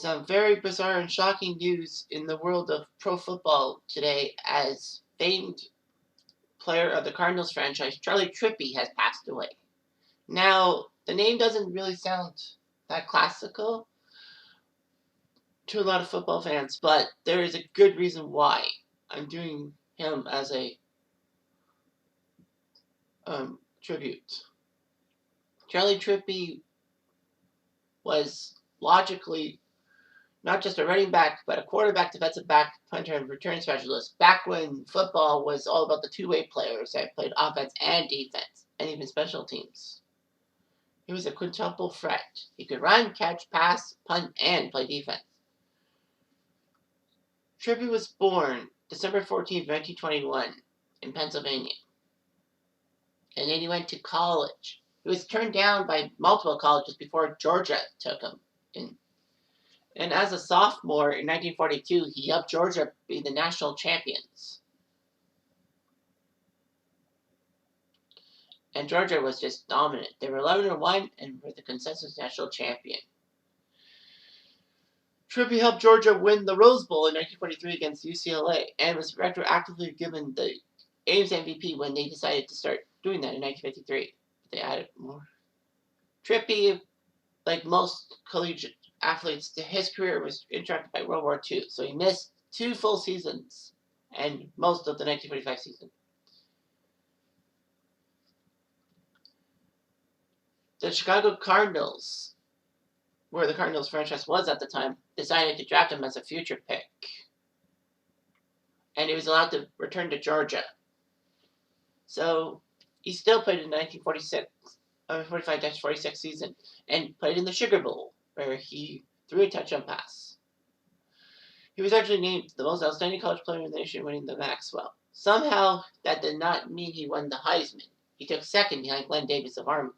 some very bizarre and shocking news in the world of pro football today as famed player of the Cardinals franchise, Charley Trippi, has passed away. Now, the name doesn't really sound that classical to a lot of football fans, but there is a good reason why I'm doing him as a tribute. Charley Trippi was logically not just a running back, but a quarterback, defensive back, punter, and return specialist. Back when football was all about the two-way players that played offense and defense, and even special teams. He was a quintuple threat. He could run, catch, pass, punt, and play defense. Trippi was born December 14, 1921, in Pennsylvania. And then he went to college. He was turned down by multiple colleges before Georgia took him in. And as a sophomore in 1942, he helped Georgia be the national champions. And Georgia was just dominant. They were 11-1 and were the consensus national champion. Trippi helped Georgia win the Rose Bowl in 1943 against UCLA and was retroactively given the Ames MVP when they decided to start doing that in 1953. They added more. Trippi, like most collegiate athletes, his career was interrupted by World War II, so he missed 2 full seasons and most of the 1945 season. The Chicago Cardinals, where the Cardinals franchise was at the time, decided to draft him as a future pick. And he was allowed to return to Georgia. So he still played in the 1945-46 season and played in the Sugar Bowl, where he threw a touchdown pass. He was actually named the most outstanding college player in the nation, winning the Maxwell. Somehow, that did not mean he won the Heisman. He took second behind Glenn Davis of Army.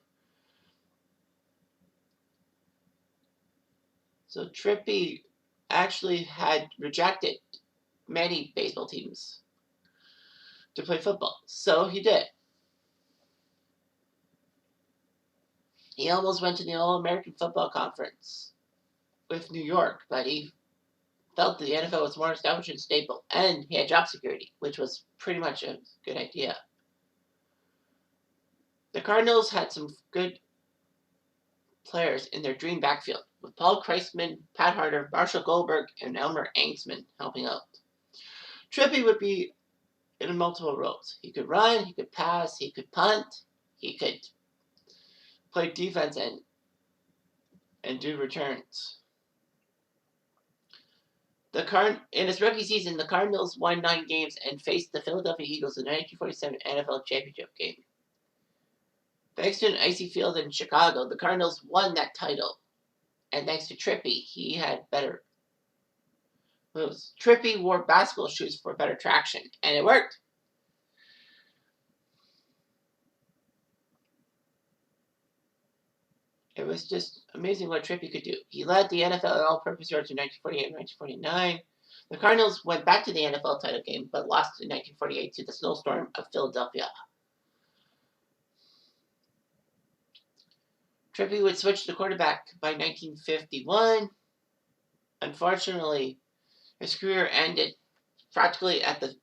So Trippi actually had rejected many baseball teams to play football. So he did. He almost went to the All-American Football Conference with New York, but he felt the NFL was more established and stable, and he had job security, which was pretty much a good idea. The Cardinals had some good players in their dream backfield, with Paul Kreisman, Pat Harder, Marshall Goldberg, and Elmer Angsman helping out. Trippi would be in multiple roles. He could run, he could pass, he could punt, he could play defense and do returns. In his rookie season, the Cardinals won 9 games and faced the Philadelphia Eagles in the 1947 NFL Championship game. Thanks to an icy field in Chicago, the Cardinals won that title. And thanks to Trippi, he had better moves. Trippi wore basketball shoes for better traction, and it worked. It was just amazing what Trippi could do. He led the NFL in all-purpose yards in 1948 and 1949. The Cardinals went back to the NFL title game, but lost in 1948 to the snowstorm of Philadelphia. Trippi would switch to quarterback by 1951. Unfortunately, his career ended practically at the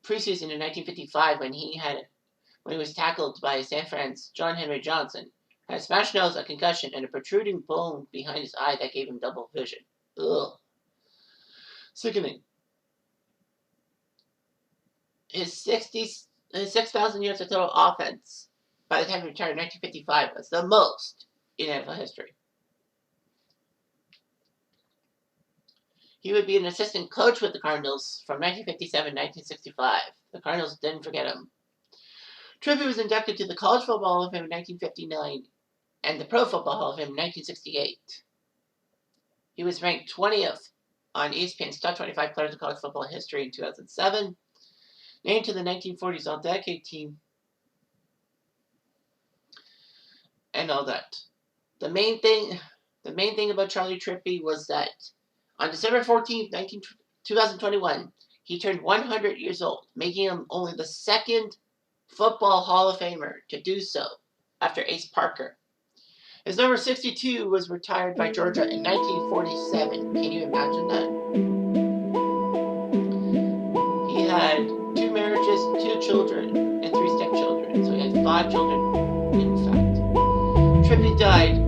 preseason in 1955 when he was tackled by San Fran's John Henry Johnson. Had a smashed nose, a concussion, and a protruding bone behind his eye that gave him double vision. Ugh. Sickening. His 6,000 yards of total offense by the time he retired in 1955 was the most in NFL history. He would be an assistant coach with the Cardinals from 1957 to 1965. The Cardinals didn't forget him. Trippi was inducted to the College Football Hall of Fame in 1959 and the Pro Football Hall of Fame in 1968. He was ranked 20th on ESPN's Top 25 Players of College Football History in 2007, named to the 1940s All-Decade Team, and all that. The main thing about Charley Trippi was that on December 14, 2021, he turned 100 years old, making him only the second Football Hall of Famer to do so after Ace Parker. His number 62 was retired by Georgia in 1947. Can you imagine that? He had 2 marriages, 2 children, and 3 stepchildren. So he had 5 children, in fact. Trippi died